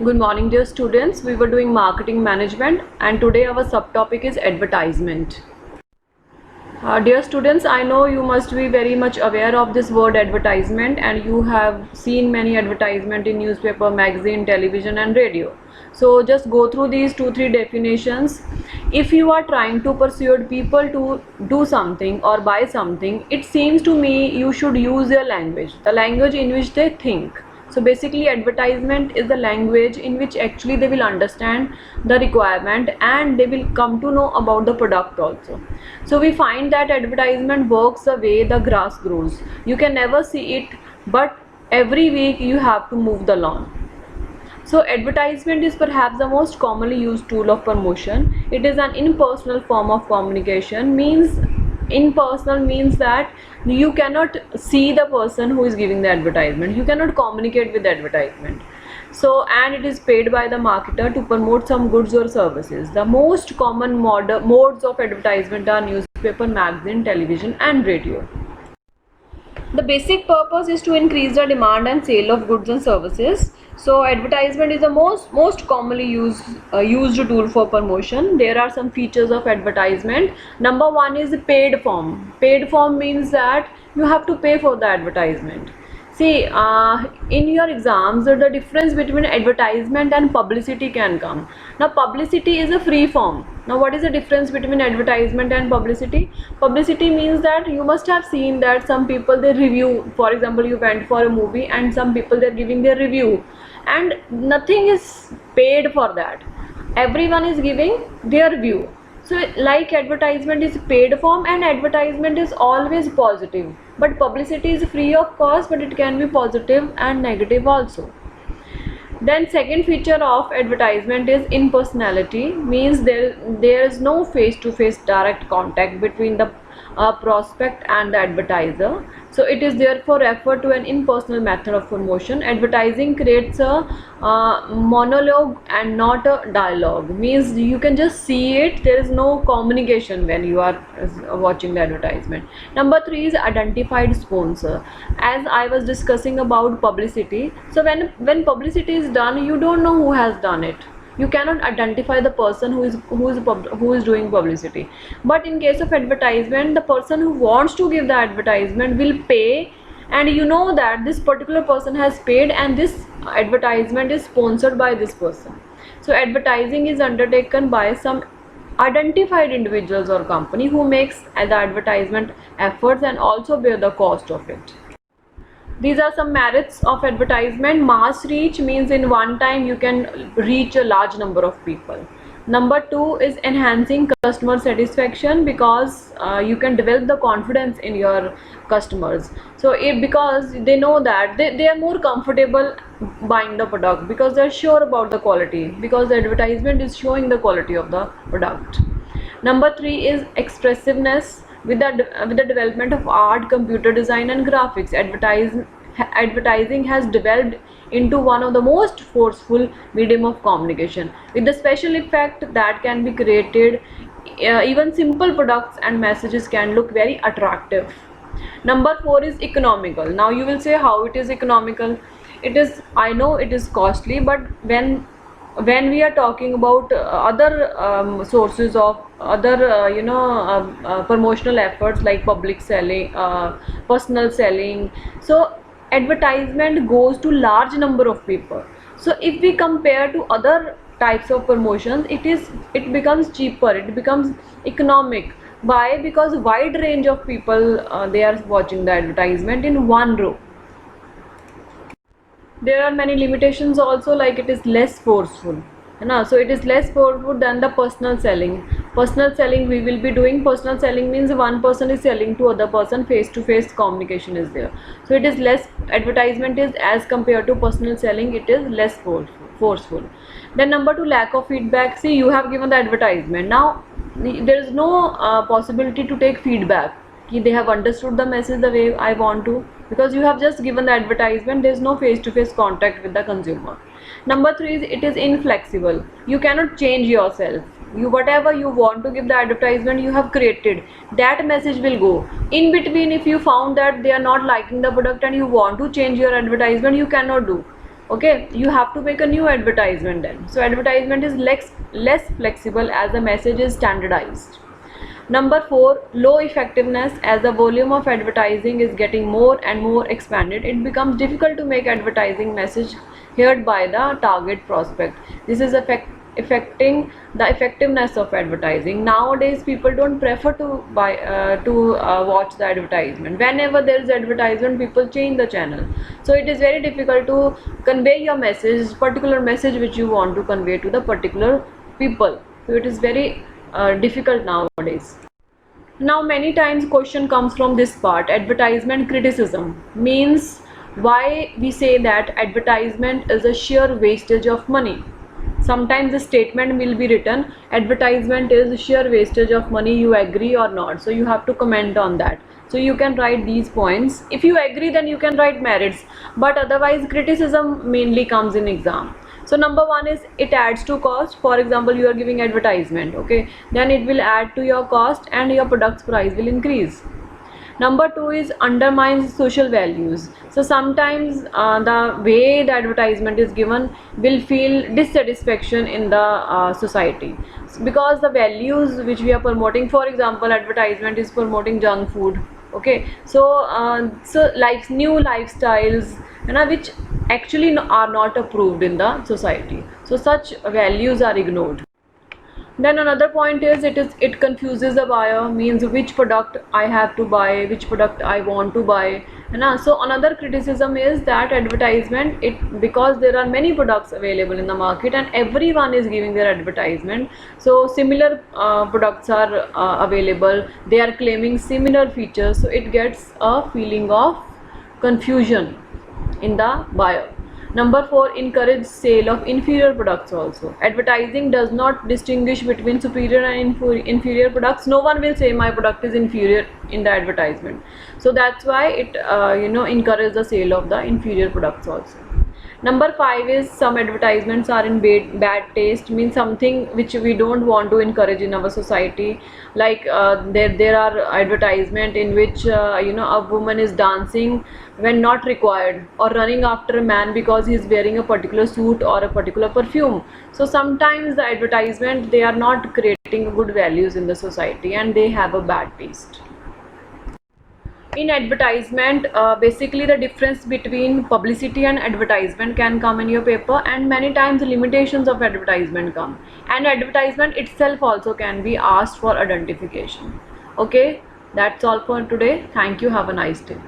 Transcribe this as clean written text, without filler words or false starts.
Good morning, dear students. We were doing marketing management, and today our subtopic is advertisement. Dear students, I know you must be very much aware of this word advertisement, and you have seen many advertisement in newspaper, magazine, television, and radio. So just go through these 2-3 definitions. If you are trying to persuade people to do something or buy something, it seems to me you should use their language, the language in which they think. So basically advertisement is the language in which actually they will understand the requirement and they will come to know about the product also. So we find that advertisement works the way the grass grows. You can never see it, but every week you have to mow the lawn. So advertisement is perhaps the most commonly used tool of promotion. It is an impersonal form of communication. Impersonal means that you cannot see the person who is giving the advertisement. You cannot communicate with the advertisement. So, and it is paid by the marketer to promote some goods or services. The most common modes of advertisement are newspaper, magazine, television, and radio. The basic purpose is to increase the demand and sale of goods and services. So advertisement is the most commonly used tool for promotion. There are some features of advertisement. Number one is paid form. Paid form means that you have to pay for the advertisement. See, in your exams, the difference between advertisement and publicity can come. Now, publicity is a free form. Now, what is the difference between advertisement and publicity? Publicity means that you must have seen that some people they review. For example, you went for a movie and some people they're giving their review, and nothing is paid for that. Everyone is giving their view. So like advertisement is paid form and advertisement is always positive, but publicity is free of cost, but it can be positive and negative also. Then second feature of advertisement is impersonality, means there is no face-to-face direct contact between the prospect and the advertiser. So it is therefore referred to an impersonal method of promotion. Advertising creates a monologue and not a dialogue, means you can just see it, there is no communication when you are watching the advertisement. Number 3 is identified sponsor. As I was discussing about publicity, so when publicity is done, you don't know who has done it. You cannot identify the person who is doing publicity. But in case of advertisement, the person who wants to give the advertisement will pay, and you know that this particular person has paid and this advertisement is sponsored by this person. So advertising is undertaken by some identified individuals or company who makes the advertisement efforts and also bear the cost of it. These are some merits of advertisement. Mass reach means in one time you can reach a large number of people. Number 2 is enhancing customer satisfaction, because you can develop the confidence in your customers. So because they know that they are more comfortable buying the product because they are sure about the quality, because the advertisement is showing the quality of the product. Number 3 is expressiveness. With the development of art, computer design, and graphics, advertising has developed into one of the most forceful medium of communication. With the special effect that can be created, even simple products and messages can look very attractive. Number 4 is economical. Now you will say, how it is economical? It is, I know it is costly, but when we are talking about other sources of other promotional efforts like public selling, personal selling, so advertisement goes to large number of people. So if we compare to other types of promotions, it becomes cheaper, it becomes economic. Why? Because wide range of people they are watching the advertisement in one row. There are many limitations also, like it is less forceful. So it is less forceful than the personal selling. Personal selling we will be doing. Personal selling means one person is selling to other person, face to face communication is there. So it is less, advertisement is, as compared to personal selling, it is less forceful. Then number 2, lack of feedback. See, you have given the advertisement, now there is no possibility to take feedback. They have understood the message the way I want to, because you have just given the advertisement, there is no face-to-face contact with the consumer. Number 3 is it is inflexible. You cannot change yourself. Whatever you want to give the advertisement, you have created, that message will go. In between, if you found that they are not liking the product and you want to change your advertisement, you cannot do. Okay, you have to make a new advertisement then. So advertisement is less flexible as the message is standardized. Number 4, low effectiveness. As the volume of advertising is getting more and more expanded, it becomes difficult to make advertising message heard by the target prospect. This is affecting the effectiveness of advertising. Nowadays people don't prefer to watch the advertisement. Whenever there is advertisement, people change the channel. So it is very difficult to convey your message, particular message which you want to convey to the particular people. So it is very difficult nowadays. Now many times question comes from this part, advertisement criticism. Means why we say that advertisement is a sheer wastage of money. Sometimes the statement will be written, advertisement is sheer wastage of money, you agree or not? So you have to comment on that. So you can write these points. If you agree, then you can write merits, but otherwise criticism mainly comes in exam. So number 1 is it adds to cost. For example, you are giving advertisement, okay, then it will add to your cost and your product's price will increase. Number 2 is undermines social values. So sometimes the way the advertisement is given will feel dissatisfaction in the society, because the values which we are promoting, for example, advertisement is promoting junk food, okay, so like new lifestyles, which actually are not approved in the society. So such values are ignored. Then another point is it confuses the buyer. Means which product I have to buy, which product I want to buy. So another criticism is that advertisement, because there are many products available in the market and everyone is giving their advertisement, so similar products are available, they are claiming similar features, so it gets a feeling of confusion in the buyer. Number 4, encourage sale of inferior products also. Advertising does not distinguish between superior and inferior products. No one will say my product is inferior in the advertisement. So that's why it encourages the sale of the inferior products also. Number 5 is some advertisements are in bad taste. Means something which we don't want to encourage in our society. Like there are advertisement in which a woman is dancing when not required, or running after a man because he is wearing a particular suit or a particular perfume. So sometimes the advertisement, they are not creating good values in the society and they have a bad taste. In advertisement, basically the difference between publicity and advertisement can come in your paper, and many times the limitations of advertisement come, and advertisement itself also can be asked for identification. Okay, that's all for today. Thank you. Have a nice day.